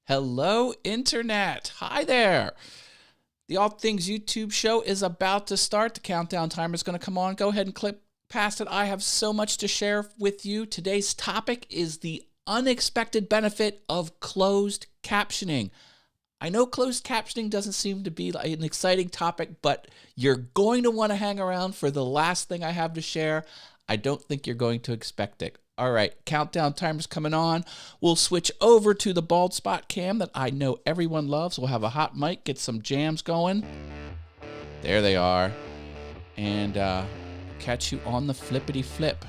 Hello, Internet. Hi there. The All Things YouTube show is about to start. The countdown timer is going to come on. Go ahead and click past it. I have so much to share with you. Today's topic is the unexpected benefit of closed captioning. I know closed captioning doesn't seem to be an exciting topic, but you're going to want to hang around for the last thing I have to share. I don't think you're going to expect it. All right, countdown timer's coming on. We'll switch over to the bald spot cam that I know everyone loves. We'll have a hot mic, get some jams going. There they are. And catch you on the flippity flip.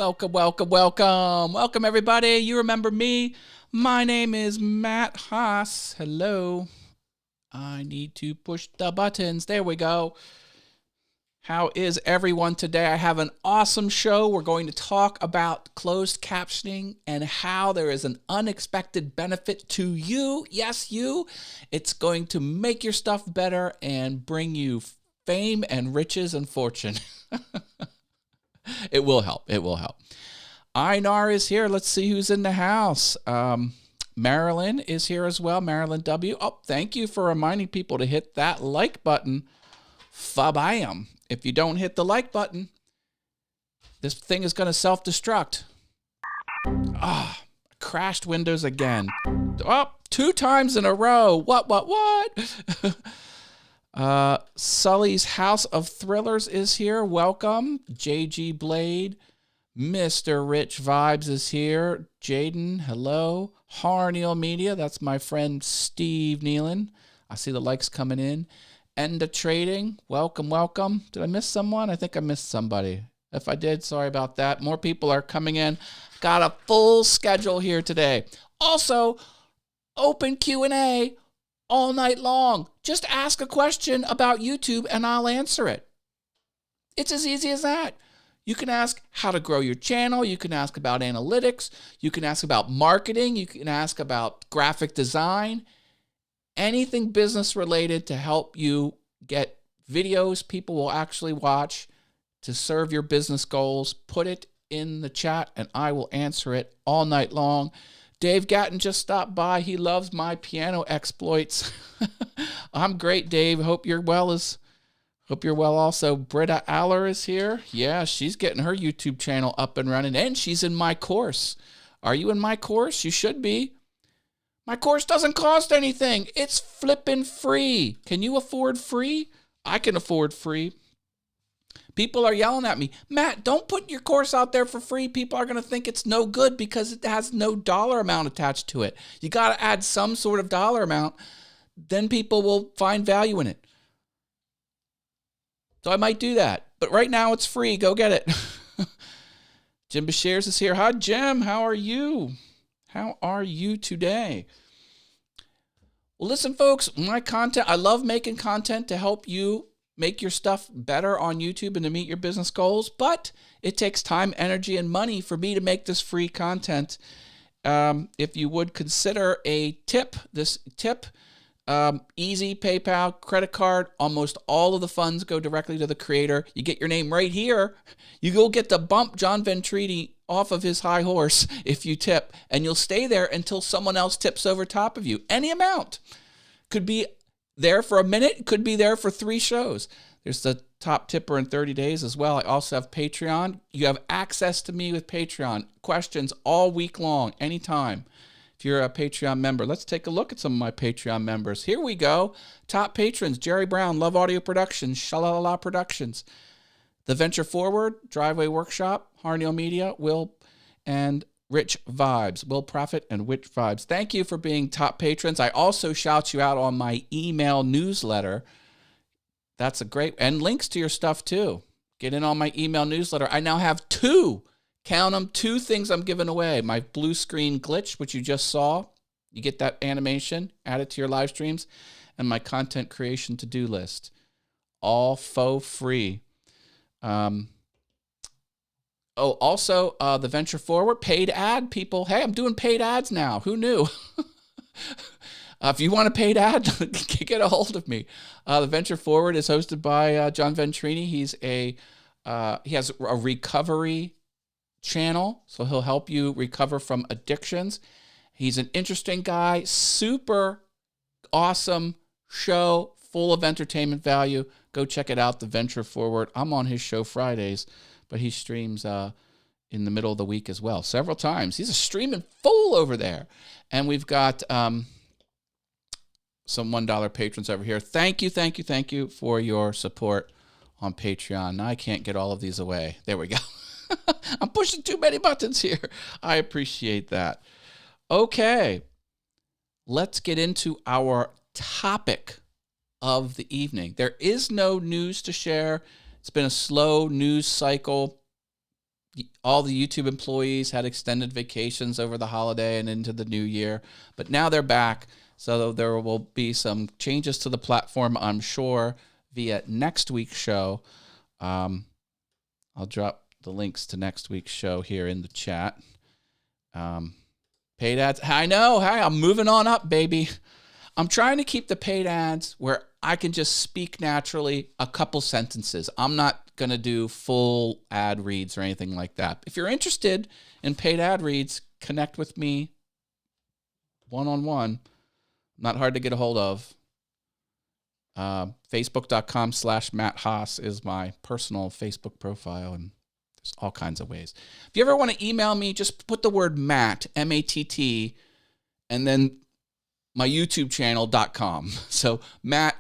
Welcome, welcome, welcome. Welcome, everybody. You remember me. My name is Matt Haas. Hello. I need to push the buttons. There we go. How is everyone today? I have an awesome show. We're going to talk about closed captioning and how there is an unexpected benefit to you. Yes, you. It's going to make your stuff better and bring you fame and riches and fortune. It will help. It will help. Einar is here. Let's see who's in the house. Marilyn is here as well. Marilyn W. Oh, thank you for reminding people to hit that like button. Fa-bam. If you don't hit the like button, this thing is going to self-destruct. Crashed Windows again. Oh, 2 times in a row. What? Sully's House of Thrillers is here. Welcome. JG Blade. Mr. Rich Vibes is here. Jaden, hello. Harneal Media, that's my friend Steve Nealon. I see the likes coming in. Enda Trading, welcome, welcome. Did I miss someone? I think I missed somebody. If I did, sorry about that. More people are coming in. Got a full schedule here today. Also, open Q&A all night long. Just ask a question about YouTube and I'll answer it. It's as easy as that. You can ask how to grow your channel. You can ask about analytics. You can ask about marketing. You can ask about graphic design. Anything business related to help you get videos people will actually watch to serve your business goals. Put it in the chat and I will answer it all night long. Dave Gatton just stopped by. He loves my piano exploits. I'm great, Dave. Hope you're well also. Britta Aller is here. Yeah, she's getting her YouTube channel up and running, and she's in my course. Are you in my course? You should be. My course doesn't cost anything. It's flipping free. Can you afford free? I can afford free. People are yelling at me, Matt, don't put your course out there for free. People are going to think it's no good because it has no dollar amount attached to it. You got to add some sort of dollar amount. Then people will find value in it. So I might do that. But right now it's free. Go get it. Jim Bashirs is here. Hi, Jim. How are you? How are you today? Well, listen, folks, my content, I love making content to help you make your stuff better on YouTube and to meet your business goals, but it takes time, energy, and money for me to make this free content. If you would consider a tip, easy, PayPal, credit card, almost all of the funds go directly to the creator. You get your name right here. You will get to bump John Ventriti off of his high horse if you tip, and you'll stay there until someone else tips over top of you. Any amount. Could be there for a minute, could be there for 3 shows. There's the top tipper in 30 days as well. I also have Patreon. You have access to me with Patreon. Questions all week long, anytime. If you're a Patreon member, let's take a look at some of my Patreon members. Here we go. Top patrons: Jerry Brown, Love Audio Productions, Shalala Productions, The Venture Forward, Driveway Workshop, Harneal Media, Will, and Rich Vibes, Will Profit and Rich Vibes. Thank you for being top patrons. I also shout you out on my email newsletter. That's a great, and links to your stuff too. Get in on my email newsletter. I now have 2. Count them, 2 things I'm giving away. My blue screen glitch, which you just saw. You get that animation, add it to your live streams, and my content creation to-do list. All faux free. Also, the Venture Forward, paid ad people. Hey, I'm doing paid ads now. Who knew? If you want a paid ad, get a hold of me. The Venture Forward is hosted by John Ventriti. He has a recovery channel, so he'll help you recover from addictions. He's an interesting guy, super awesome show, full of entertainment value. Go check it out, The Venture Forward. I'm on his show Fridays, but he streams in the middle of the week as well, several times. He's a streaming fool over there. And we've got some $1 patrons over here. Thank you for your support on Patreon. Now I can't get all of these away. There we go. I'm pushing too many buttons here. I appreciate that. Okay, let's get into our topic of the evening. There is no news to share. It's been a slow news cycle. all the YouTube employees had extended vacations over the holiday and into the new year, but now they're back. So there will be some changes to the platform, I'm sure, via next week's show. I'll drop the links to next week's show here in the chat. Paid ads. I know. Hi, I'm moving on up, baby. I'm trying to keep the paid ads where I can just speak naturally a couple sentences. I'm not going to do full ad reads or anything like that. If you're interested in paid ad reads, connect with me one-on-one. Not hard to get a hold of. Facebook.com/Matt Haas is my personal Facebook profile, and there's all kinds of ways. If you ever want to email me, just put the word Matt, M-A-T-T, and then my YouTube channel.com. So Matt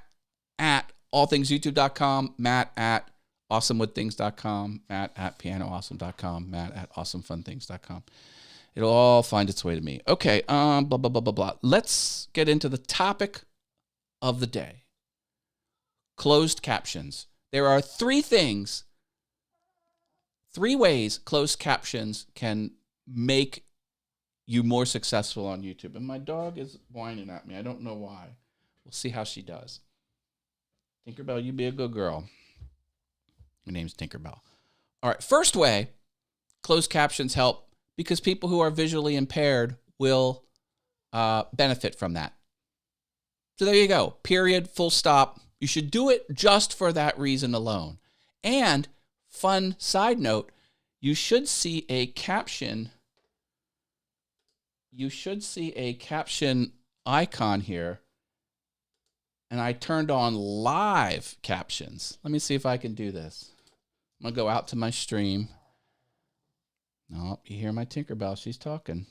at allthingsyoutube.com, Matt at awesomewoodthings.com, Matt at pianoawesome.com, Matt at awesomefunthings.com. It'll all find its way to me. Okay, blah, blah, blah, blah, blah. Let's get into the topic of the day. Closed captions. There are three ways closed captions can make you more successful on YouTube. And my dog is whining at me. I don't know why. We'll see how she does. Tinkerbell, you be a good girl. Her name's Tinkerbell. All right, first way, closed captions help because people who are visually impaired will benefit from that. So there you go. Period. Full stop. You should do it just for that reason alone. And fun side note, you should see a caption. You should see a caption icon here. And I turned on live captions. Let me see if I can do this. I'm going to go out to my stream. No, you hear my Tinkerbell. She's talking.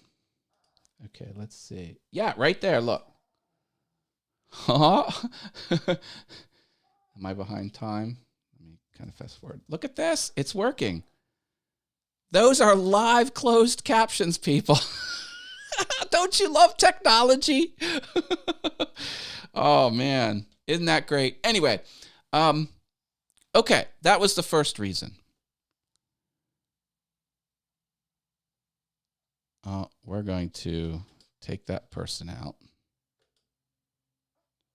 Okay, let's see. Yeah, right there. Look. Am I behind time? Let me kind of fast forward. Look at this. It's working. Those are live closed captions, people. Don't you love technology? Oh, man. Isn't that great? Anyway, okay, that was the first reason. We're going to take that person out.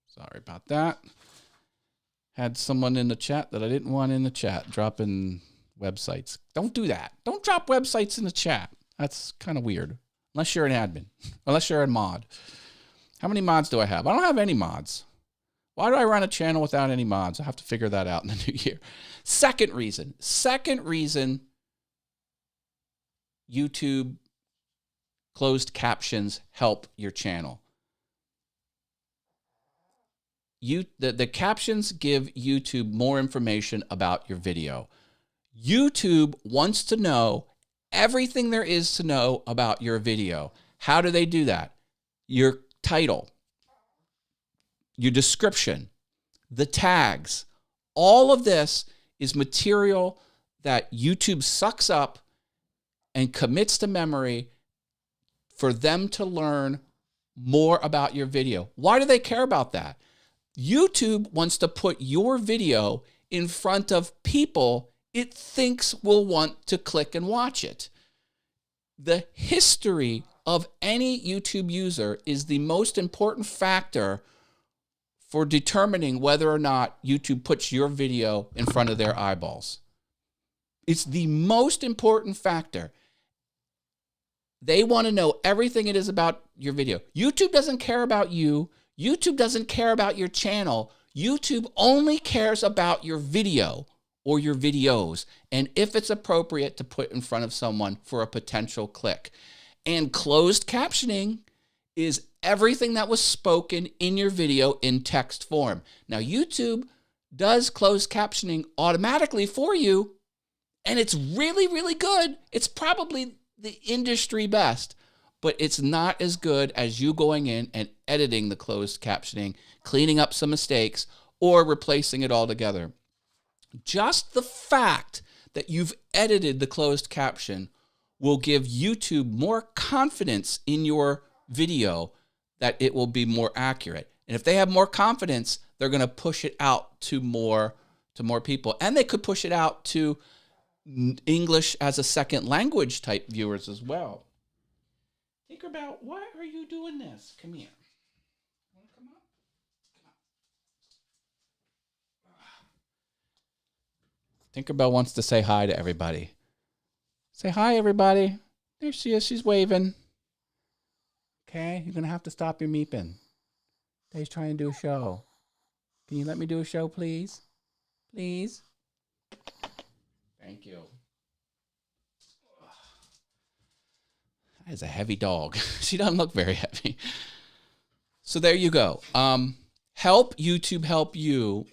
Sorry about that. Had someone in the chat that I didn't want in the chat dropping websites. Don't do that. Don't drop websites in the chat. That's kind of weird. Unless you're an admin. Unless you're a mod. How many mods do I have? I don't have any mods. Why do I run a channel without any mods? I'll have to figure that out in the new year. Second reason, YouTube closed captions help your channel. The captions give YouTube more information about your video. YouTube wants to know everything there is to know about your video. How do they do that? Your title, your description, the tags, all of this is material that YouTube sucks up and commits to memory for them to learn more about your video. Why do they care about that? YouTube wants to put your video in front of people it thinks will want to click and watch it. The history of any YouTube user is the most important factor for determining whether or not YouTube puts your video in front of their eyeballs. It's the most important factor. They want to know everything it is about your video. YouTube doesn't care about you. YouTube doesn't care about your channel. YouTube only cares about your video or your videos and if it's appropriate to put in front of someone for a potential click. And closed captioning is everything that was spoken in your video in text form. Now, YouTube does closed captioning automatically for you, and it's really, really good. It's probably the industry best, but it's not as good as you going in and editing the closed captioning, cleaning up some mistakes, or replacing it altogether. Just the fact that you've edited the closed caption will give YouTube more confidence in your video that it will be more accurate. And if they have more confidence, they're going to push it out to more people. And they could push it out to English as a second language type viewers as well. Tinkerbell, why are you doing this? Come here. Want to come up? Tinkerbell wants to say hi to everybody. Say hi, everybody. There she is. She's waving. Okay, you're going to have to stop your meeping. He's trying to do a show. Can you let me do a show, please? Please? Thank you. That is a heavy dog. She doesn't look very heavy. So there you go. Help YouTube help you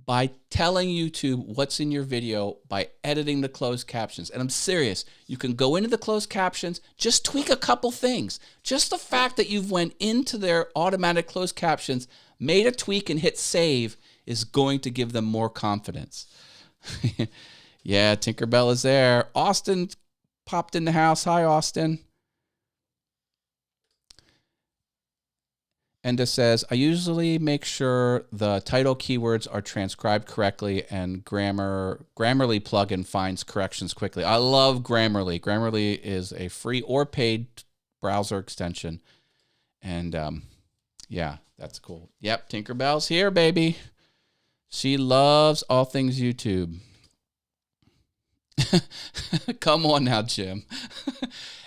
by telling YouTube what's in your video by editing the closed captions. And I'm serious. You can go into the closed captions, just tweak a couple things. Just the fact that you've went into their automatic closed captions, made a tweak and hit save is going to give them more confidence. Yeah, Tinkerbell is there. Austin popped in the house. Hi, Austin. Enda says, I usually make sure the title keywords are transcribed correctly and Grammarly plugin finds corrections quickly. I love Grammarly. Grammarly is a free or paid browser extension. And yeah, that's cool. Yep, Tinkerbell's here, baby. She loves all things YouTube. Come on now, Jim.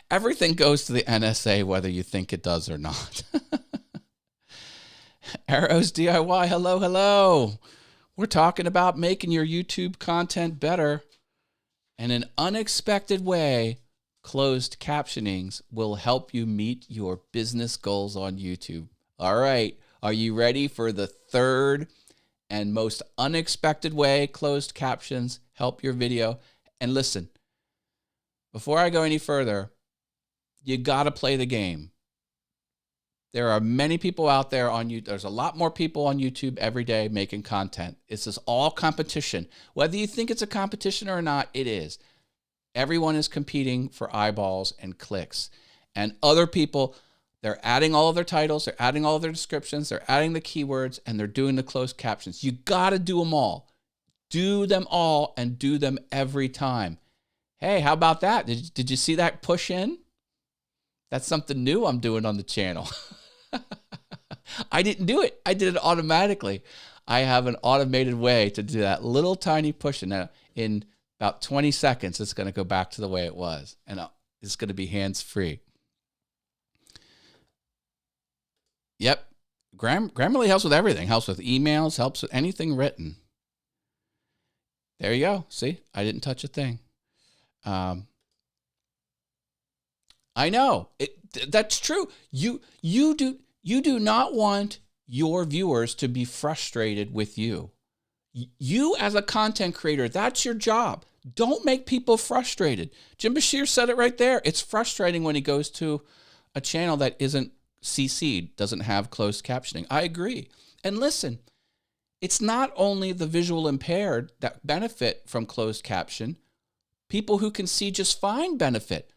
Everything goes to the NSA whether you think it does or not. Arrows DIY, hello, hello. We're talking about making your YouTube content better. In an unexpected way, closed captionings will help you meet your business goals on YouTube. All right, are you ready for the third and most unexpected way closed captions help your video? And listen, before I go any further, you got to play the game. There are many people out there on YouTube. There's a lot more people on YouTube every day making content. It's just all competition. Whether you think it's a competition or not, it is. Everyone is competing for eyeballs and clicks. And other people, they're adding all of their titles, they're adding all of their descriptions, they're adding the keywords, and they're doing the closed captions. You got to do them all. Do them all and do them every time. Hey, how about that? Did you see that push in? That's something new I'm doing on the channel. I didn't do it. I did it automatically. I have an automated way to do that little tiny push. And now in about 20 seconds, it's going to go back to the way it was. And it's going to be hands-free. Yep. Grammarly helps with everything. Helps with emails. Helps with anything written. There you go. See? I didn't touch a thing. I know. That's true. You do not want your viewers to be frustrated with you. You as a content creator, that's your job. Don't make people frustrated. Jim Bashir said it right there. It's frustrating when he goes to a channel that isn't CC'd, doesn't have closed captioning. I agree. And listen, it's not only the visual impaired that benefit from closed caption. People who can see just fine benefit.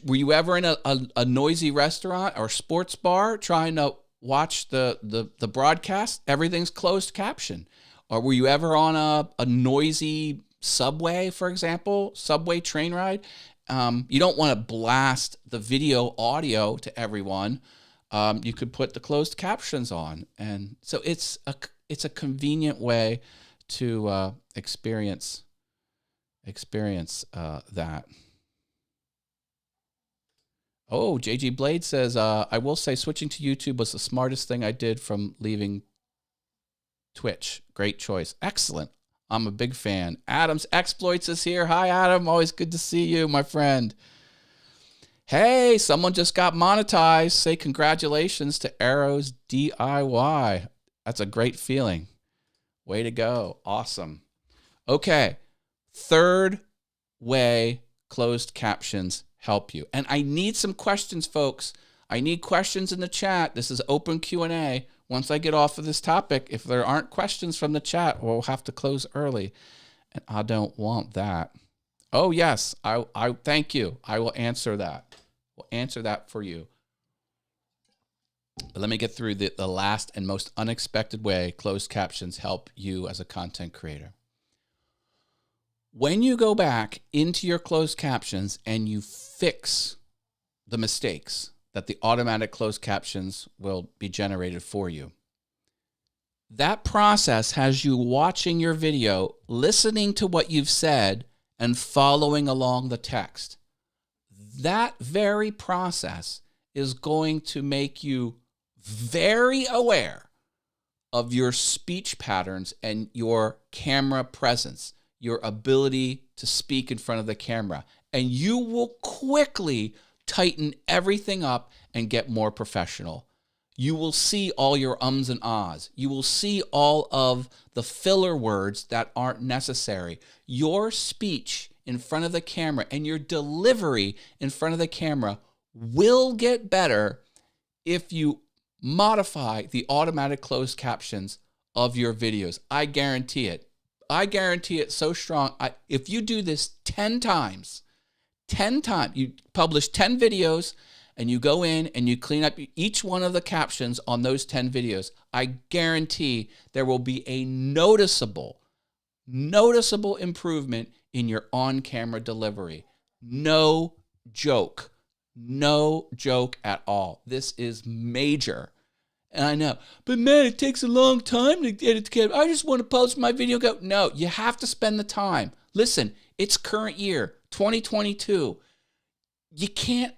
Were you ever in a noisy restaurant or sports bar trying to watch the broadcast? Everything's closed caption. Or were you ever on a noisy subway, for example, subway train ride? You don't want to blast the video audio to everyone. You could put the closed captions on. And so it's a convenient way to experience that. Oh, JG Blade says, I will say switching to YouTube was the smartest thing I did from leaving Twitch. Great choice. Excellent. I'm a big fan. Adam's Exploits is here. Hi, Adam. Always good to see you, my friend. Hey, someone just got monetized. Say congratulations to Arrows DIY. That's a great feeling. Way to go. Awesome. Okay. Third way closed captions help you. And I need some questions, folks. I need questions in the chat. This is open Q&A. Once I get off of this topic, if there aren't questions from the chat, we'll have to close early. And I don't want that. Oh, yes. I thank you. I will answer that. We'll answer that for you. But let me get through the last and most unexpected way closed captions help you as a content creator. When you go back into your closed captions and you fix the mistakes that the automatic closed captions will be generated for you, that process has you watching your video, listening to what you've said, and following along the text. That very process is going to make you very aware of your speech patterns and your camera presence, your ability to speak in front of the camera. And you will quickly tighten everything up and get more professional. You will see all your ums and ahs. You will see all of the filler words that aren't necessary. Your speech in front of the camera and your delivery in front of the camera will get better if you modify the automatic closed captions of your videos. I guarantee it. I guarantee it so strong. If you do this 10 times, you publish 10 videos and you go in and you clean up each one of the captions on those 10 videos, I guarantee there will be a noticeable improvement in your on-camera delivery. No joke. No joke at all. This is major. And I know, but man, it takes a long time to edit the camera. I just want to post my video and go. No, you have to spend the time. Listen, it's current year, 2022. You can't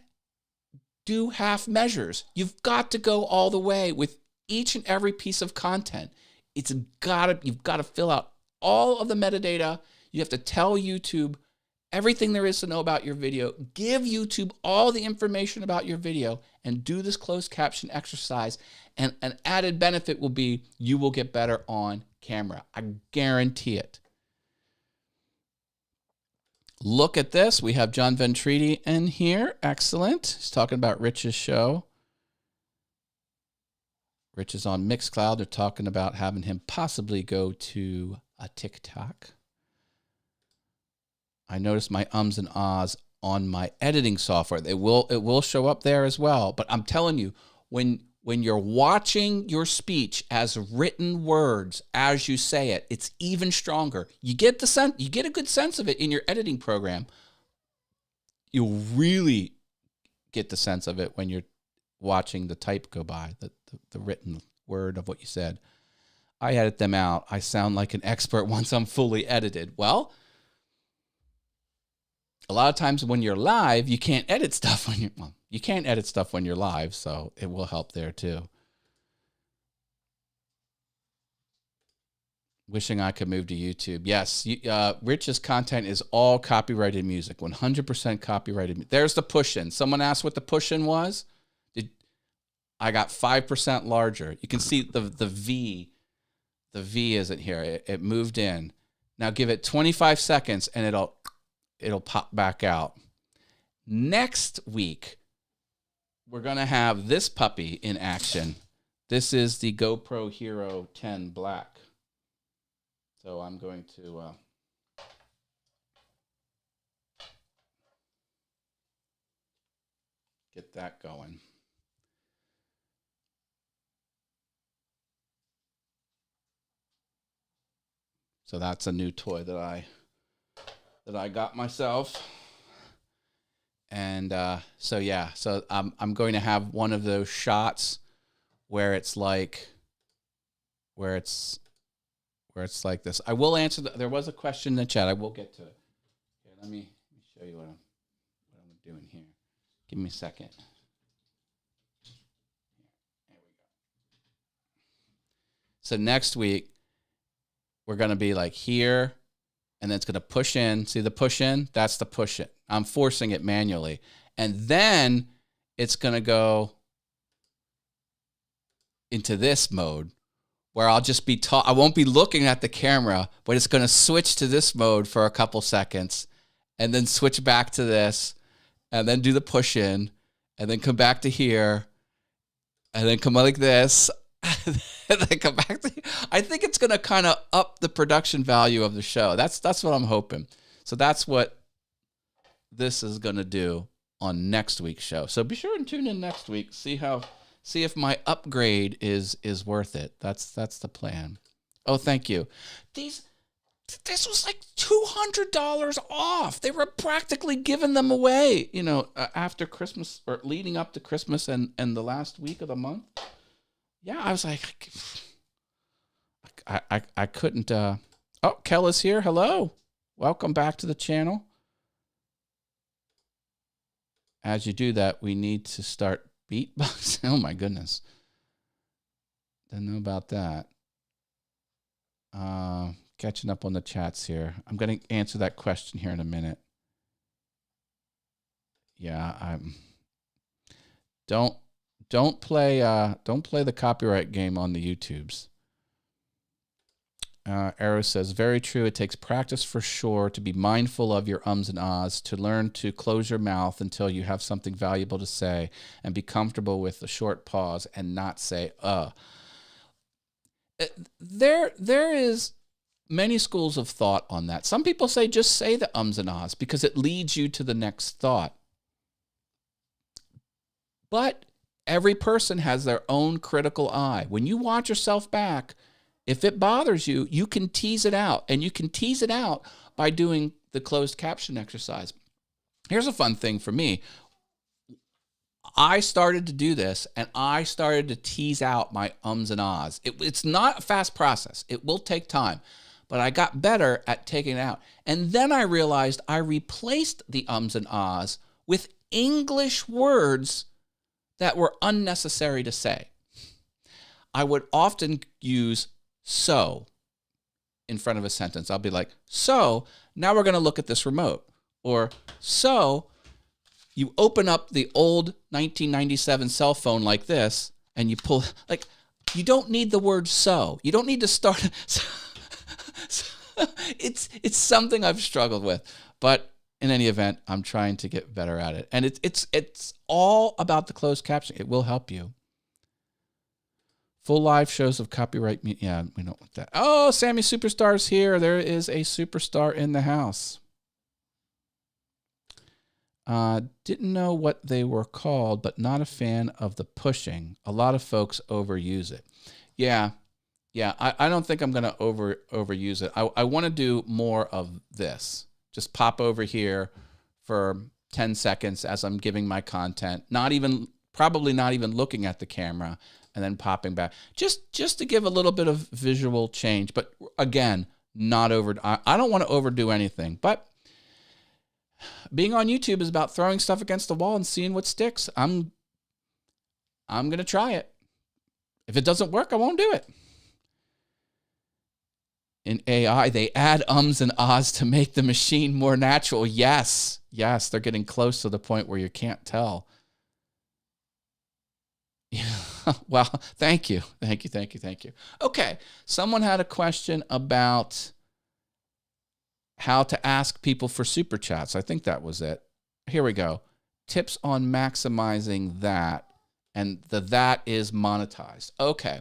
do half measures. You've got to go all the way with each and every piece of content. You've got to fill out all of the metadata. You have to tell YouTube everything there is to know about your video, give YouTube all the information about your video, and do this closed caption exercise. And an added benefit will be you will get better on camera. I guarantee it. Look at this. We have John Ventriti in here. Excellent. He's talking about Rich's show. Rich is on Mixcloud. They're talking about having him possibly go to a TikTok. I noticed my ums and ahs on my editing software. It will show up there as well. But I'm telling you, when you're watching your speech as written words as you say it, it's even stronger. You get a good sense of it in your editing program. You'll really get the sense of it when you're watching the type go by, the written word of what you said. I edit them out. I sound like an expert once I'm fully edited. Well, a lot of times when you're live, you can't edit stuff you can't edit stuff when you're live, so it will help there too. Wishing I could move to YouTube. Yes, Rich's content is all copyrighted music, 100% copyrighted. There's the push-in. Someone asked what the push-in was. I got 5% larger. You can see the V. The V isn't here. It moved in. Now give it 25 seconds and it'll pop back out. Next week, we're going to have this puppy in action. This is the GoPro Hero 10 Black. So I'm going to get that going. So that's a new toy that I got myself. And so I'm going to have one of those shots where it's like this. I will answer there was a question in the chat. I will get to it. Okay, let me show you what I'm doing here. Give me a second. There we go. So next week we're going to be like here, and then it's going to push in. See the push in? That's the push in. I'm forcing it manually. And then it's going to go into this mode where I'll just be I won't be looking at the camera, but it's going to switch to this mode for a couple seconds and then switch back to this and then do the push in and then come back to here and then come like this and then come back to here. I think it's going to kind of up the production value of the show. That's what I'm hoping. So that's what this is going to do on next week's show. So be sure and tune in next week. See if my upgrade is worth it. That's the plan. Oh, thank you. This was like $200 off. They were practically giving them away, after Christmas or leading up to Christmas and the last week of the month. Yeah, I was like, I couldn't. Oh, Kel is here. Hello. Welcome back to the channel. As you do that, we need to start beatboxing. Oh, my goodness. Didn't know about that. Catching up on the chats here. I'm going to answer that question here in a minute. Yeah, don't play the copyright game on the YouTubes. Arrow says, very true. It takes practice for sure to be mindful of your ums and ahs, to learn to close your mouth until you have something valuable to say, and be comfortable with a short pause and not say, There is many schools of thought on that. Some people say just say the ums and ahs because it leads you to the next thought. But every person has their own critical eye. When you watch yourself back, if it bothers you, you can tease it out. And you can tease it out by doing the closed caption exercise. Here's a fun thing for me. I started to do this, and I started to tease out my ums and ahs. It's not a fast process. It will take time. But I got better at taking it out. And then I realized I replaced the ums and ahs with English words that were unnecessary to say. I would often use so in front of a sentence. I'll be like, so now we're going to look at this remote. Or so you open up the old 1997 cell phone like this and you pull, like, you don't need the word so. You don't need to start. It's something I've struggled with, but in any event, I'm trying to get better at it. And it's all about the closed caption. It will help you. Full live shows of copyright. Yeah, we don't want that. Oh, Sammy Superstar's here. There is a superstar in the house. Didn't know what they were called, but not a fan of the pushing. A lot of folks overuse it. Yeah. I don't think I'm going to overuse it. I want to do more of this. Just pop over here for 10 seconds as I'm giving my content. Probably not even looking at the camera, and then popping back. Just to give a little bit of visual change. But again, not over. I don't want to overdo anything. But being on YouTube is about throwing stuff against the wall and seeing what sticks. I'm going to try it. If it doesn't work, I won't do it. In AI, they add ums and ahs to make the machine more natural. Yes, they're getting close to the point where you can't tell. Well, thank you. Okay, someone had a question about how to ask people for super chats. I think that was it. Here we go. Tips on maximizing that, and that is monetized. Okay.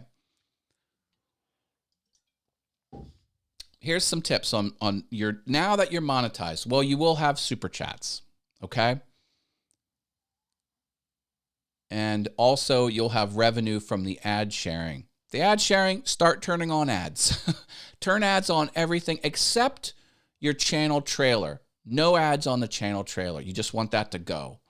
Here's some tips on your, now that you're monetized. Well, you will have super chats, okay? And also you'll have revenue from the ad sharing. The ad sharing, start turning on ads. Turn ads on everything except your channel trailer. No ads on the channel trailer. You just want that to go.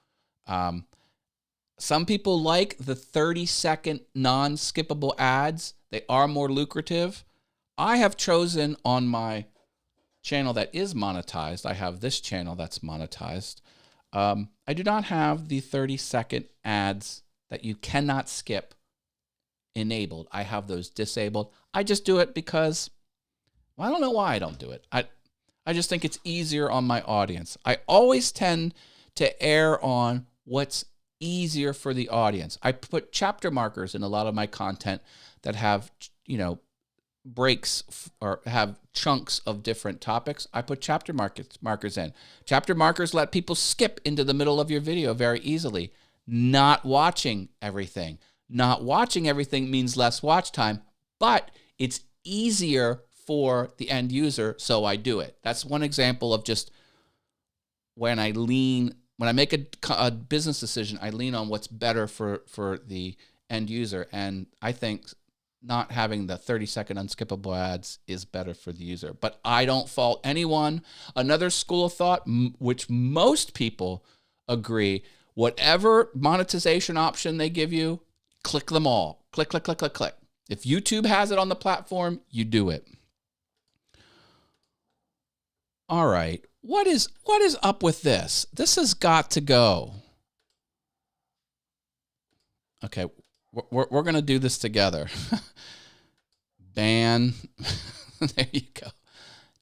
Some people like the 30-second non-skippable ads. They are more lucrative. I have chosen on my channel that is monetized. I have this channel that's monetized. I do not have the 30-second ads that you cannot skip enabled. I have those disabled. I just do it because, well, I don't know why I don't do it. I just think it's easier on my audience. I always tend to err on what's easier for the audience. I put chapter markers in a lot of my content that have, breaks or have chunks of different topics. I put chapter markers in. Chapter markers let people skip into the middle of your video very easily. Not watching everything. Not watching everything means less watch time, but it's easier for the end user, so I do it. That's one example of just when I make a business decision, I lean on what's better for the end user, and I think not having the 30-second unskippable ads is better for the user. But I don't fault anyone. Another school of thought, which most people agree, whatever monetization option they give you, click them all. Click, click, click, click, click. If YouTube has it on the platform, you do it. All right. What is up with this? This has got to go. Okay, we're going to do this together. Ban. There you go.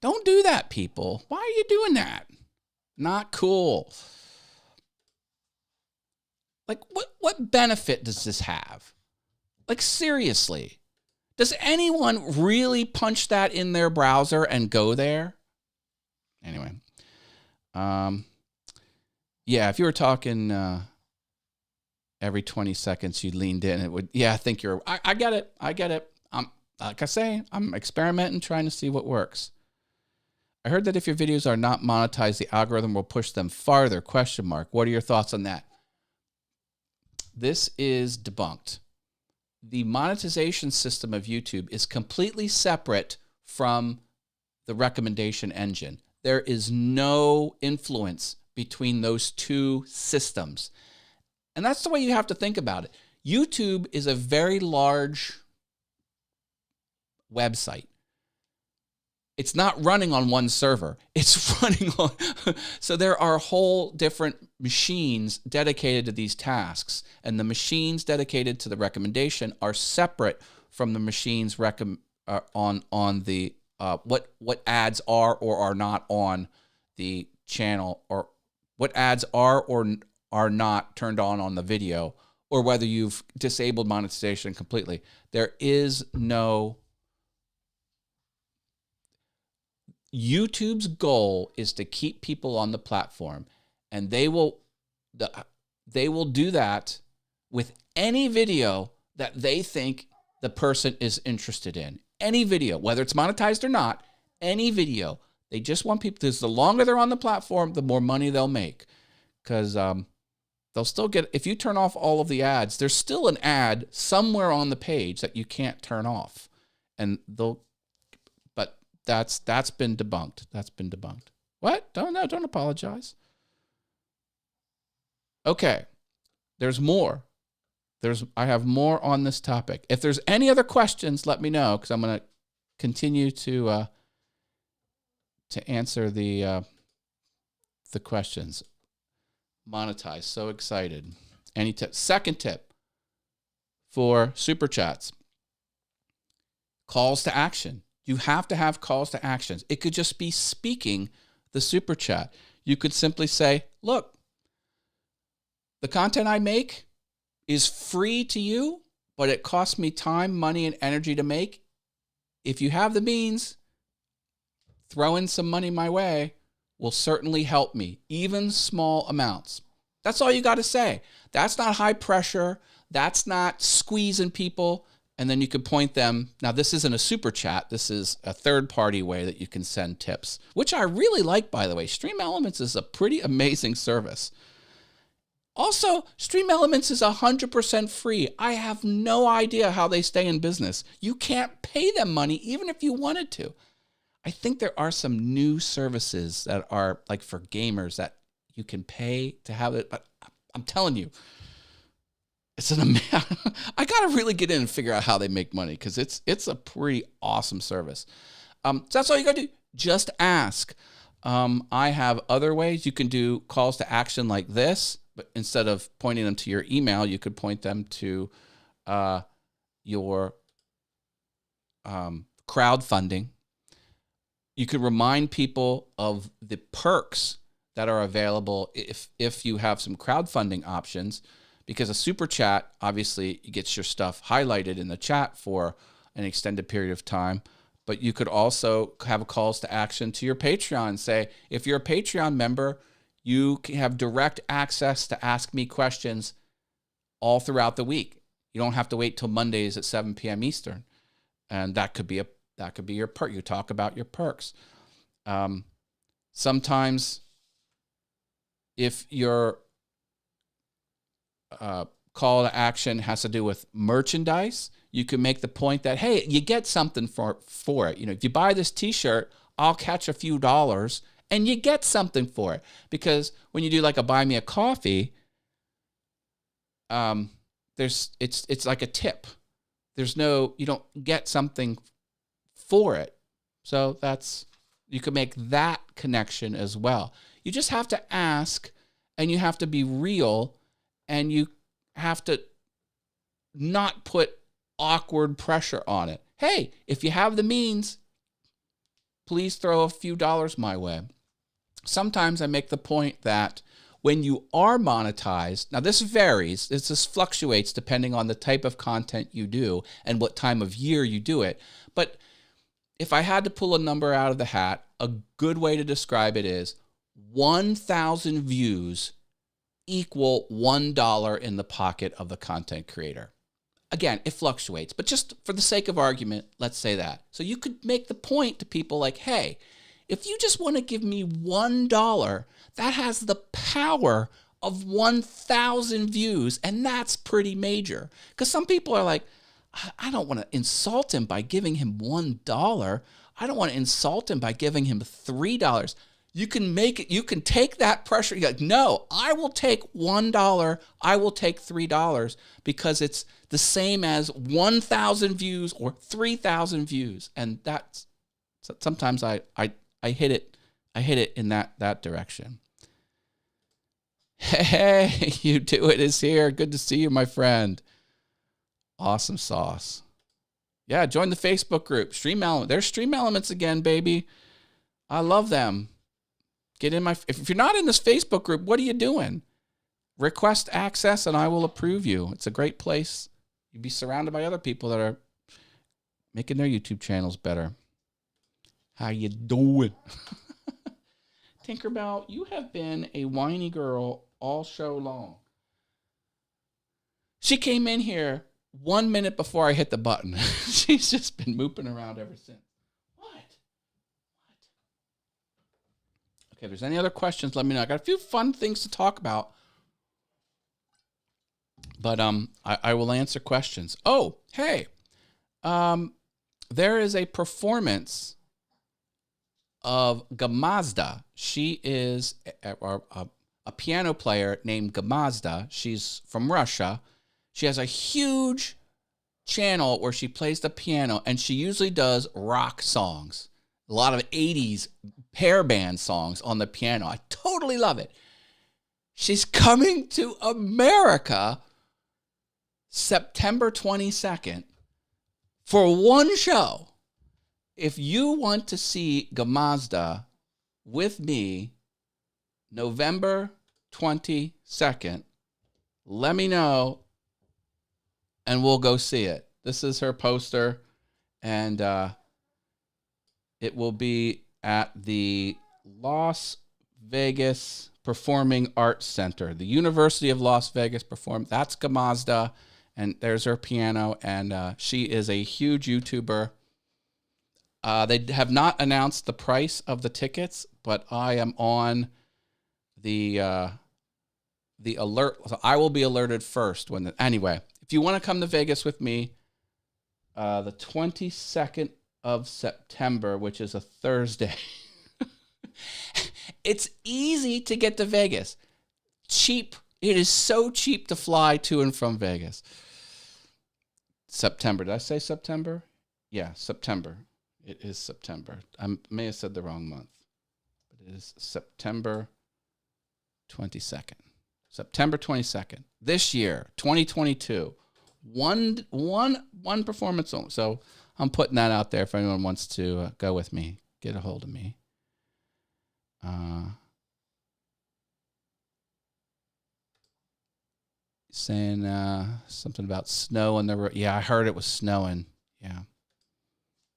Don't do that, people. Why are you doing that? Not cool. Like, what benefit does this have? Like, seriously. Does anyone really punch that in their browser and go there? Anyway. Yeah, if you were talking every 20 seconds you leaned in, it would, yeah, I think I get it. I get it. Like I say, I'm experimenting, trying to see what works. I heard that if your videos are not monetized, the algorithm will push them farther, ? What are your thoughts on that? This is debunked. The monetization system of YouTube is completely separate from the recommendation engine. There is no influence between those two systems. And that's the way you have to think about it. YouTube is a very large website. It's not running on one server. It's running on... So there are whole different machines dedicated to these tasks. And the machines dedicated to the recommendation are separate from the machines on the... what ads are or are not on the channel, or what ads are or are not turned on the video, or whether you've disabled monetization completely. There is no... YouTube's goal is to keep people on the platform, and they will do that with any video that they think the person is interested in. Any video, whether it's monetized or not, any video. They just want people, because the longer they're on the platform, the more money they'll make. Because they'll still get, if you turn off all of the ads, there's still an ad somewhere on the page that you can't turn off. And but that's been debunked. That's been debunked. What? Don't apologize. Okay. There's more. I have more on this topic. If there's any other questions, let me know, because I'm going to continue to answer the questions. Monetize. So excited. Any tip? Second tip for super chats. Calls to action. You have to have calls to actions. It could just be speaking the super chat. You could simply say, look, the content I make is free to you, but it costs me time, money, and energy to make. If you have the means, throw in some money my way will certainly help me, even small amounts. That's all you got to say. That's not high pressure. That's not squeezing people. And then you could point them. Now, this isn't a super chat. This is a third-party way that you can send tips, which I really like, by the way. Stream Elements is a pretty amazing service. Also, Stream Elements is 100% free. I have no idea how they stay in business. You can't pay them money even if you wanted to. I think there are some new services that are like for gamers that you can pay to have it. But I'm telling you, it's I got to really get in and figure out how they make money, because it's a pretty awesome service. So that's all you got to do. Just ask. I have other ways. You can do calls to action like this, but instead of pointing them to your email, you could point them to your crowdfunding. You could remind people of the perks that are available if you have some crowdfunding options, because a super chat obviously gets your stuff highlighted in the chat for an extended period of time. But you could also have calls to action to your Patreon and say, if you're a Patreon member, you can have direct access to ask me questions all throughout the week. You don't have to wait till Mondays at 7 p.m. Eastern. And that could be your perk. You talk about your perks. Sometimes if your call to action has to do with merchandise. You can make the point that, hey, you get something for it. You know, if you buy this t-shirt, I'll catch a few dollars and you get something for it. Because when you do like a buy me a coffee, it's like a tip. You don't get something for it. So you can make that connection as well. You just have to ask, and you have to be real, and you have to not put awkward pressure on it. Hey, if you have the means, please throw a few dollars my way. Sometimes I make the point that when you are monetized, now this varies, this fluctuates depending on the type of content you do and what time of year you do it. But if I had to pull a number out of the hat, a good way to describe it is 1,000 views equal $1 in the pocket of the content creator. Again, it fluctuates, but just for the sake of argument, let's say that. So you could make the point to people like, hey, if you just want to give me $1, that has the power of 1,000 views, and that's pretty major. Because some people are like, I don't want to insult him by giving him $1. I don't want to insult him by giving him $3. You can make it, you can take that pressure. You're like, no, I will take $1. I will take $3 because it's the same as 1,000 views or 3,000 views. And that's sometimes I hit it in that direction. Hey, You Do It is here. Good to see you, my friend. Awesome sauce. Yeah, join the Facebook group. Stream Element. There's Stream Elements again, baby. I love them. Get in if you're not in this Facebook group, what are you doing? Request access and I will approve you. It's a great place. You'd be surrounded by other people that are making their YouTube channels better. How you doing? Tinkerbell, you have been a whiny girl all show long. She came in here 1 minute before I hit the button. She's just been mooping around ever since. What? Okay, if there's any other questions, let me know. I got a few fun things to talk about. But I will answer questions. Oh, hey. There is a performance of Gamazda. She is a piano player named Gamazda. She's from Russia. She has a huge channel where she plays the piano, and she usually does rock songs. A lot of 80s hair band songs on the piano. I totally love it. She's coming to America September 22nd for one show. If you want to see Gamazda with me November 22nd, let me know and we'll go see it. This is her poster, and it will be at the Las Vegas Performing Arts Center, the University of Las Vegas That's Gamazda, and there's her piano, and she is a huge YouTuber. They have not announced the price of the tickets, but I am on the alert. So I will be alerted first anyway. If you want to come to Vegas with me, the 22nd of September, which is a Thursday. It's easy to get to Vegas. Cheap. It is so cheap to fly to and from Vegas. September. Did I say September? Yeah, September. It is September. I may have said the wrong month. But it is September 22nd. September 22nd. This year, 2022. One performance only. So I'm putting that out there if anyone wants to go with me. Get a hold of me. Saying something about snow on the road. Yeah, I heard it was snowing. Yeah.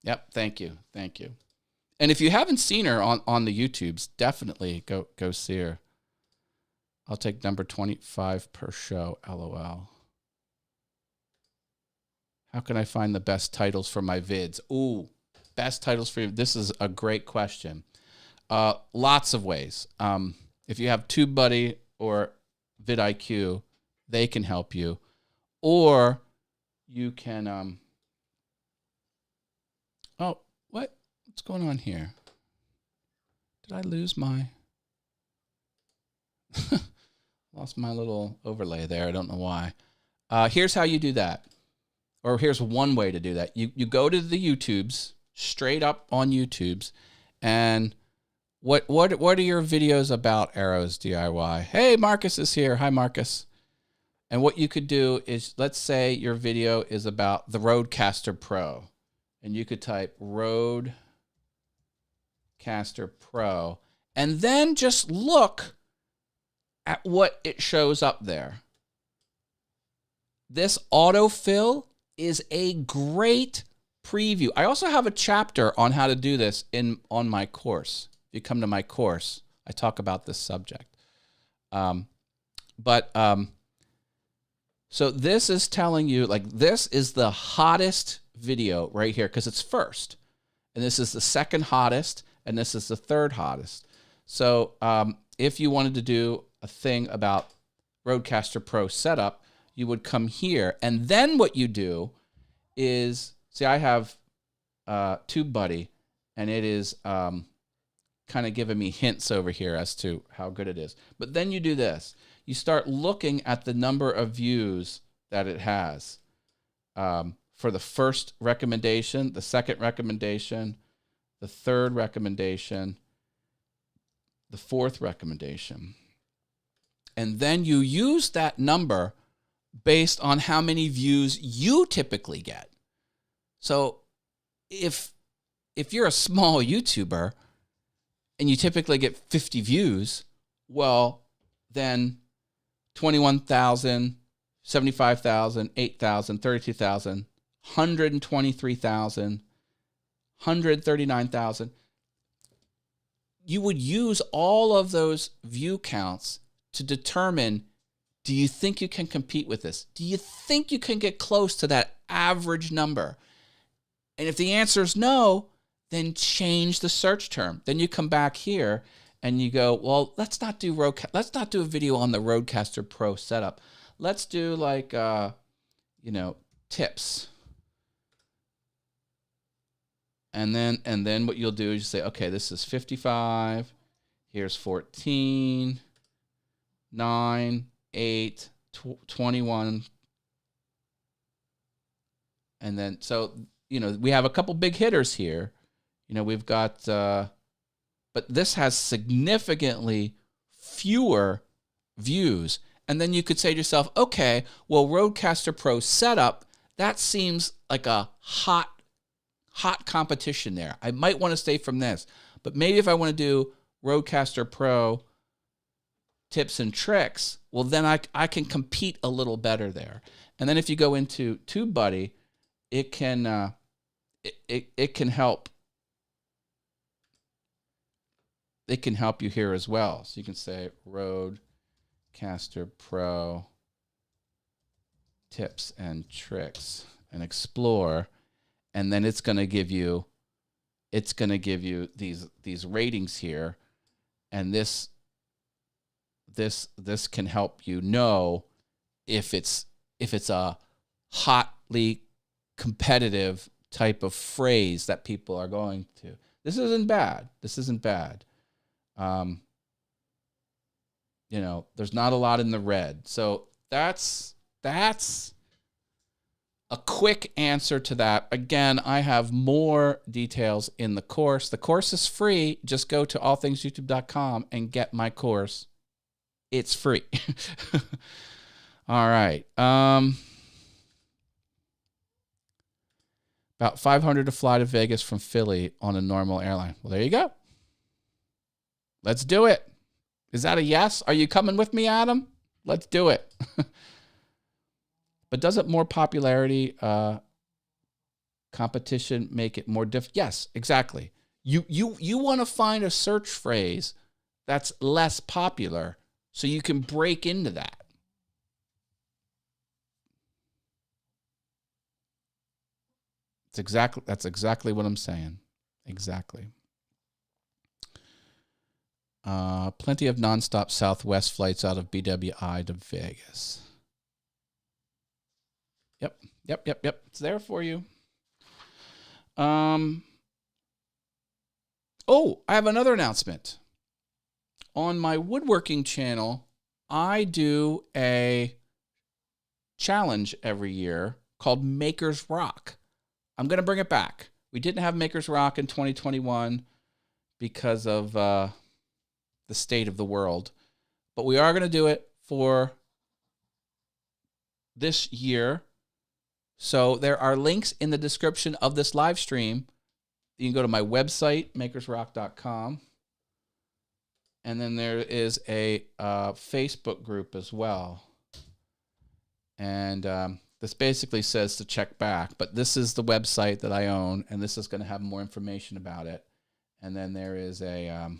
Yep. Thank you. And if you haven't seen her on the YouTubes, definitely go see her. I'll take number 25 per show. LOL. How can I find the best titles for my vids? Ooh, best titles for you. This is a great question. Lots of ways. If you have TubeBuddy or vidIQ, they can help you. Or you can, oh, what's going on here? Did I lose my, lost my little overlay there. I don't know why. Here's how you do that. Or here's one way to do that. You go to the YouTubes, straight up on YouTubes, and what are your videos about, Arrows DIY? Hey, Marcus is here. Hi, Marcus. And what you could do is, let's say your video is about the Rodecaster Pro, and you could type Rodecaster Pro, and then just look at what it shows up there. This autofill is a great preview. I also have a chapter on how to do this on my course. If you come to my course, I talk about this subject. So this is telling you, like, this is the hottest video right here because it's first. And this is the second hottest, and this is the third hottest. So if you wanted to do a thing about Rodecaster Pro setup, you would come here. And then what you do is, see, I have TubeBuddy, and it is kind of giving me hints over here as to how good it is. But then you do this. You start looking at the number of views that it has for the first recommendation, the second recommendation, the third recommendation, the fourth recommendation. And then you use that number based on how many views you typically get. So if you're a small YouTuber and you typically get 50 views, well, then 21,000, 75,000, 8,000, 32,000, 123,000, 139,000. You would use all of those view counts to determine, do you think you can compete with this? Do you think you can get close to that average number? And if the answer is no, then change the search term. Then you come back here and you go, well, let's not do a video on the Rodecaster Pro setup. Let's do like tips. And then what you'll do is you say, okay, this is 55. Here's 14, 9, 8, 21. And then so we have a couple big hitters here. We've got but this has significantly fewer views. And then you could say to yourself, okay, well, Rodecaster Pro setup, that seems like a hot competition there. I might want to stay from this. But maybe if I want to do Rodecaster Pro tips and tricks, well, then I can compete a little better there. And then if you go into TubeBuddy, it can it can help. It can help you here as well. So you can say Rodecaster Pro tips and tricks and explore, and then it's going to give you these ratings here, and this can help you know if it's a hotly competitive type of phrase that people are going to. This isn't bad. There's not a lot in the red. So that's a quick answer to that. Again, I have more details in the course. The course is free. Just go to allthingsyoutube.com and get my course. It's free. All right. About $500 to fly to Vegas from Philly on a normal airline. Well, there you go. Let's do it. Is that a yes? Are you coming with me, Adam? Let's do it. But doesn't more popularity competition make it more difficult? Yes, exactly. You want to find a search phrase that's less popular so you can break into that. That's exactly what I'm saying. Exactly. Plenty of nonstop Southwest flights out of BWI to Vegas. Yep. It's there for you. Oh, I have another announcement. On my woodworking channel, I do a challenge every year called Makers Rock. I'm going to bring it back. We didn't have Makers Rock in 2021 because of the state of the world, but we are going to do it for this year. So there are links in the description of this live stream. You can go to my website, makersrock.com. And then there is a Facebook group as well. And this basically says to check back. But this is the website that I own, and this is going to have more information about it. And then there is a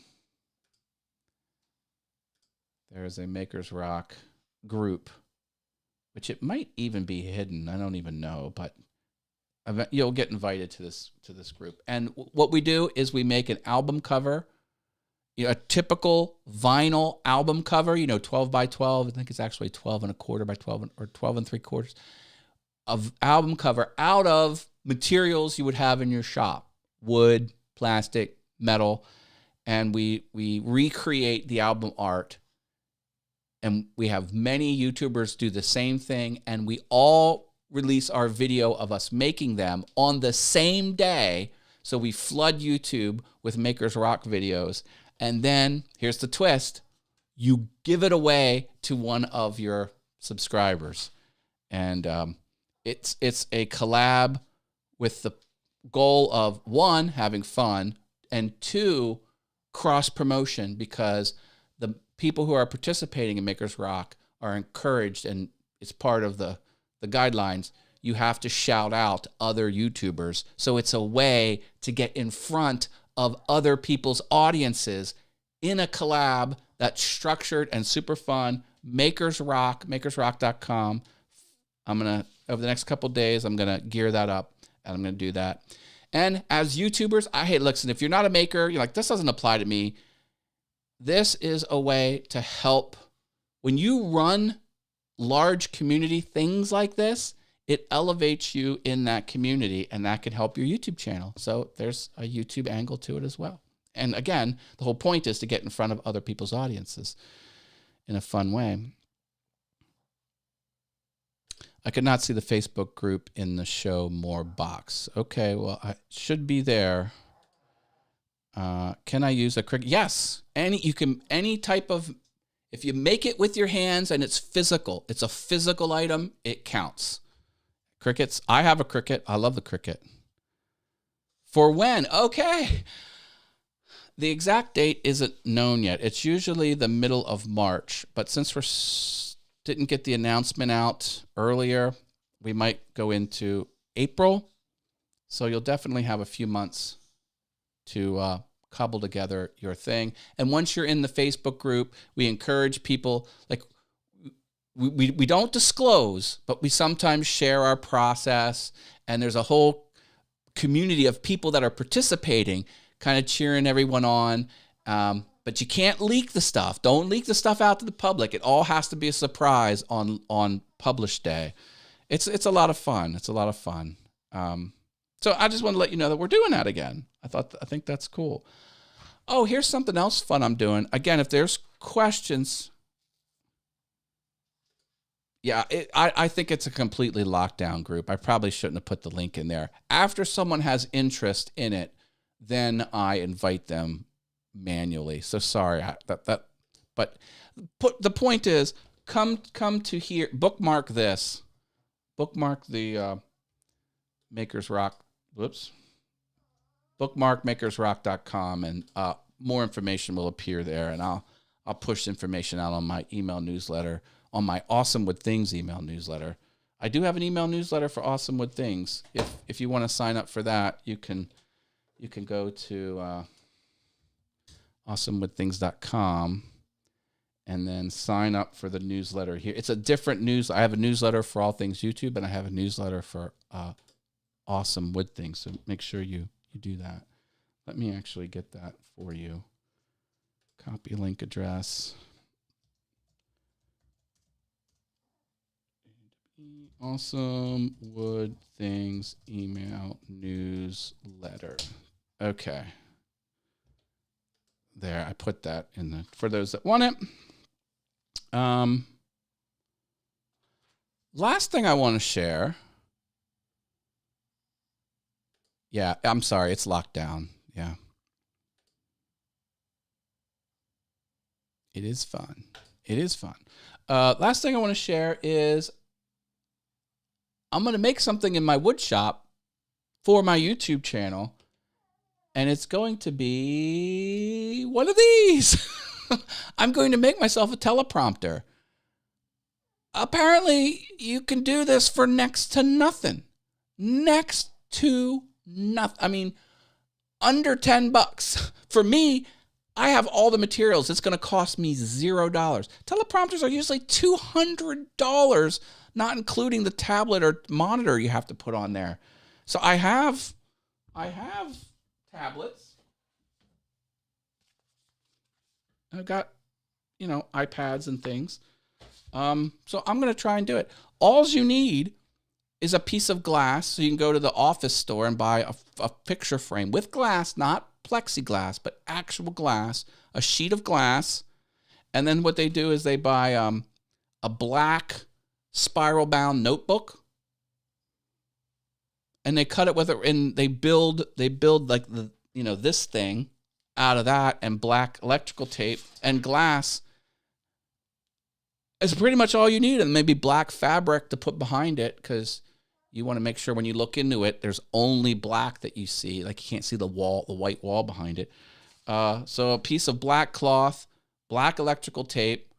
Makers Rock group, which it might even be hidden. I don't even know, but you'll get invited to this group. And what we do is we make an album cover, a typical vinyl album cover, 12 by 12. I think it's actually 12 and a quarter by 12 or 12 and 3/4 of album cover out of materials you would have in your shop: wood, plastic, metal. And we recreate the album art. And we have many YouTubers do the same thing, and we all release our video of us making them on the same day. So we flood YouTube with Makers Rock videos. And then, here's the twist, you give it away to one of your subscribers. And it's a collab with the goal of, 1, having fun, and 2, cross-promotion, because the people who are participating in Makers Rock are encouraged, and it's part of the guidelines. You have to shout out other YouTubers. So it's a way to get in front of other people's audiences in a collab that's structured and super fun. Makers Rock, makersrock.com. Over the next couple days, I'm going to gear that up, and I'm going to do that. And as YouTubers, listen, if you're not a maker, you're like, this doesn't apply to me. This is a way to help. When you run large community things like this, it elevates you in that community, and that can help your YouTube channel. So there's a YouTube angle to it as well. And again, the whole point is to get in front of other people's audiences in a fun way. I could not see the Facebook group in the show more box. Okay, well, I should be there. Can I use a Cricut? Yes. Any type of, if you make it with your hands and it's physical, it's a physical item, it counts. Cricuts. I have a Cricut. I love the Cricut. For when? Okay. The exact date isn't known yet. It's usually the middle of March, but since we didn't get the announcement out earlier, we might go into April. So you'll definitely have a few months to cobble together your thing. And once you're in the Facebook group, we encourage people, like, we don't disclose, but we sometimes share our process, and there's a whole community of people that are participating, kind of cheering everyone on. But you can't leak the stuff. Don't leak the stuff out to the public. It all has to be a surprise on publish day. It's a lot of fun. It's a lot of fun. So I just want to let you know that we're doing that again. I think that's cool. Oh, here's something else fun I'm doing. Again, if there's questions, yeah, I think it's a completely locked down group. I probably shouldn't have put the link in there. After someone has interest in it, then I invite them manually. So sorry, but the point is, come to here, bookmark this, bookmark the Makers Rock. Whoops. Bookmark makersrock.com, and more information will appear there, and I'll push information out on my email newsletter, on my Awesome with Things email newsletter. I do have an email newsletter for Awesome with Things. If you want to sign up for that, you can go to awesomewiththings.com and then sign up for the newsletter here. It's a different news. I have a newsletter for all things YouTube, and I have a newsletter for Awesome with Things. So make sure you do that. Let me actually get that for you. Copy link address. Awesome Wood Things email newsletter. Okay. There, I put that in the for those that want it. Last thing I want to share. Yeah, I'm sorry, it's locked down. Yeah. It is fun. It is fun. Last thing I want to share is I'm going to make something in my wood shop for my YouTube channel, and it's going to be one of these. I'm going to make myself a teleprompter. Apparently, you can do this for next to nothing. Next to nothing. I mean, under $10. For me, I have all the materials. It's going to cost me $0. Teleprompters are usually $200, not including the tablet or monitor you have to put on there. So I have tablets. I've got, iPads and things. So I'm going to try and do it. All you need is a piece of glass. So you can go to the office store and buy a picture frame with glass, not plexiglass, but actual glass, a sheet of glass. And then what they do is they buy a black spiral bound notebook, and they cut it with it, and they build like this thing out of that, and black electrical tape and glass is pretty much all you need, and maybe black fabric to put behind it, because you want to make sure when you look into it, there's only black that you see. Like, you can't see the white wall behind it. So a piece of black cloth, black electrical tape,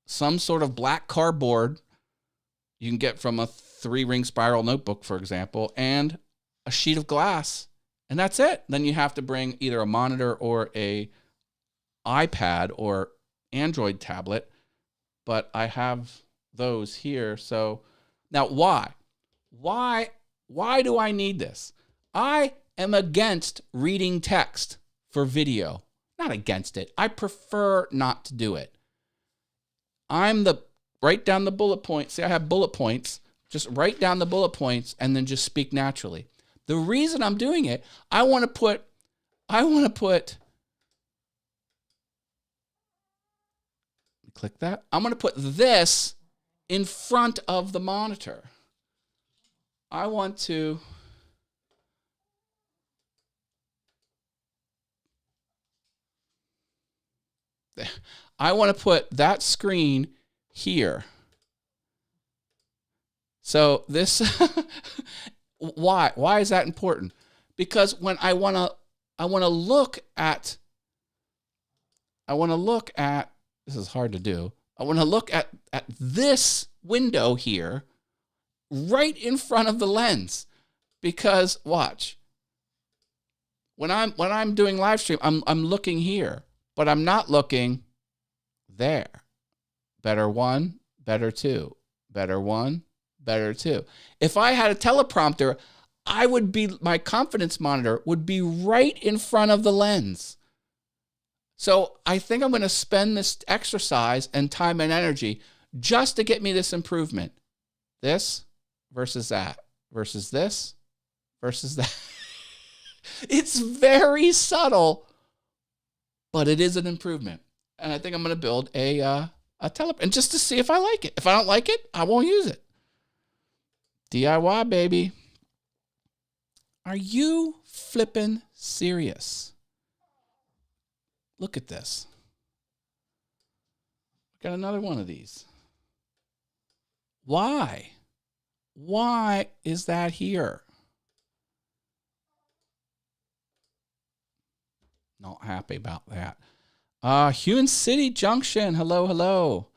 some sort of black cardboard you can get from a 3-ring spiral notebook, for example, and a sheet of glass. And that's it. Then you have to bring either a monitor or a iPad or Android tablet. But I have those here. So now why? Why do I need this? I am against reading text for video. Not against it. I prefer not to do it. Write down the bullet points. See, I have bullet points. Just write down the bullet points and then just speak naturally. The reason I'm doing it, I want to put click that. I'm going to put this in front of the monitor. I want to put that screen here. So this why is that important? Because when I want to look at this is hard to do. I want to look at this window here right in front of the lens, because watch. When I'm doing live stream, I'm looking here, but I'm not looking there. Better one, better two. Better one, better two. If I had a teleprompter, my confidence monitor would be right in front of the lens. So I think I'm going to spend this exercise and time and energy just to get me this improvement. This versus that versus this versus that. It's very subtle, but it is an improvement. And I think I'm going to build a and just to see if I like it. If I don't like it, I won't use it. DIY, baby. Are you flippin' serious? Look at this. Got another one of these. Why? Why is that here? Not happy about that. Human City Junction. Hello, hello.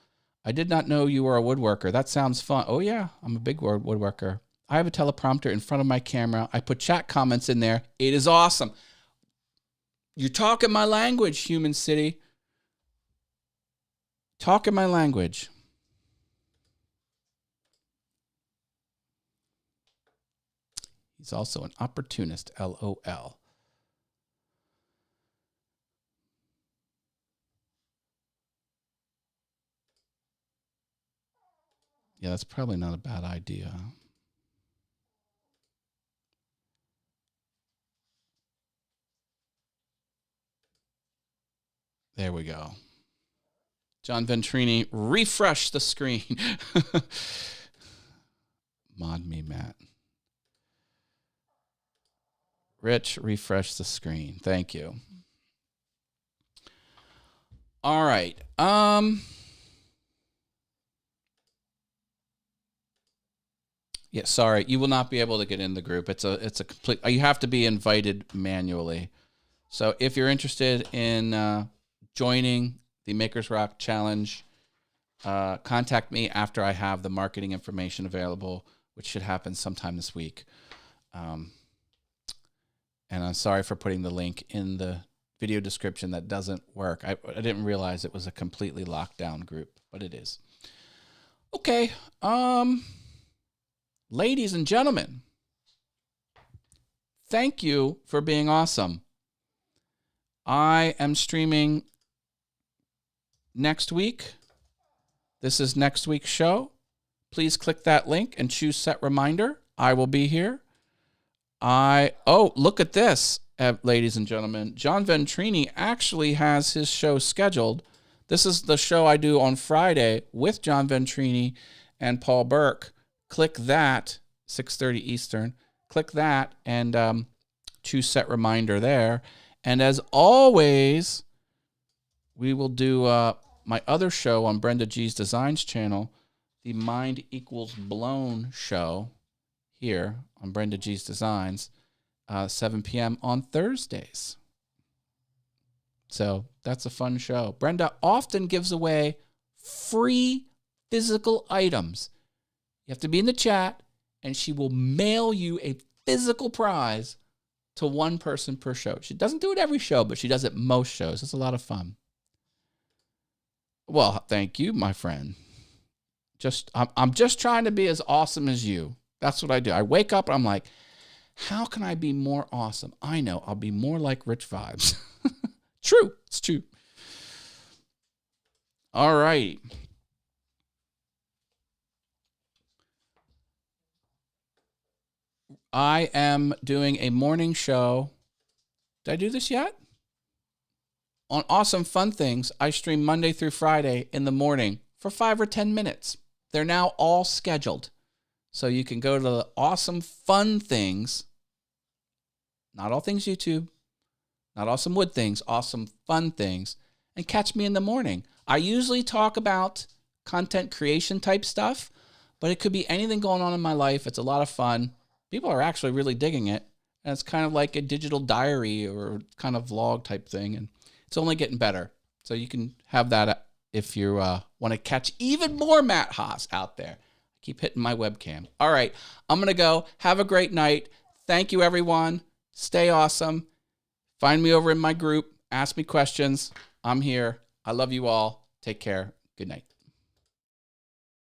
I did not know you were a woodworker. That sounds fun. Oh, yeah. I'm a big woodworker. I have a teleprompter in front of my camera. I put chat comments in there. It is awesome. You're talking my language, Human City. Talking my language. He's also an opportunist, LOL. Yeah, that's probably not a bad idea. There we go. John Ventrini, refresh the screen. Mod me, Matt. Rich, refresh the screen. Thank you. All right. Yeah, sorry. You will not be able to get in the group. It's a complete, you have to be invited manually. So if you're interested in joining the Makers Rock Challenge, contact me after I have the marketing information available, which should happen sometime this week. And I'm sorry for putting the link in the video description that doesn't work. I didn't realize it was a completely locked down group, but it is. Okay. Ladies and gentlemen, thank you for being awesome. I am streaming next week. This is next week's show. Please click that link and choose set reminder. I will be here. Oh, look at this, ladies and gentlemen. John Ventrini actually has his show scheduled. This is the show I do on Friday with John Ventrini and Paul Burke. Click that, 6:30 Eastern. Click that and choose set reminder there. And as always, we will do my other show on Brenda G's Designs channel, the Mind Equals Blown show here on Brenda G's Designs, 7 p.m. on Thursdays. So that's a fun show. Brenda often gives away free physical items. You have to be in the chat, and she will mail you a physical prize to one person per show. She doesn't do it every show, but she does it most shows. It's a lot of fun. Well, thank you, my friend. I'm just trying to be as awesome as you. That's what I do. I wake up and I'm like, how can I be more awesome? I know, I'll be more like Rich Vibes. True. It's true. All right. I am doing a morning show. Did I do this yet? On Awesome Fun Things, I stream Monday through Friday in the morning for 5 or 10 minutes. They're now all scheduled. So you can go to the Awesome Fun Things, not All Things YouTube, not Awesome Wood Things, Awesome Fun Things, and catch me in the morning. I usually talk about content creation type stuff, but it could be anything going on in my life. It's a lot of fun. People are actually really digging it. And it's kind of like a digital diary or kind of vlog type thing. And it's only getting better. So you can have that if you want to catch even more Matt Haas out there. I keep hitting my webcam. All right. I'm going to go. Have a great night. Thank you, everyone. Stay awesome. Find me over in my group. Ask me questions. I'm here. I love you all. Take care. Good night.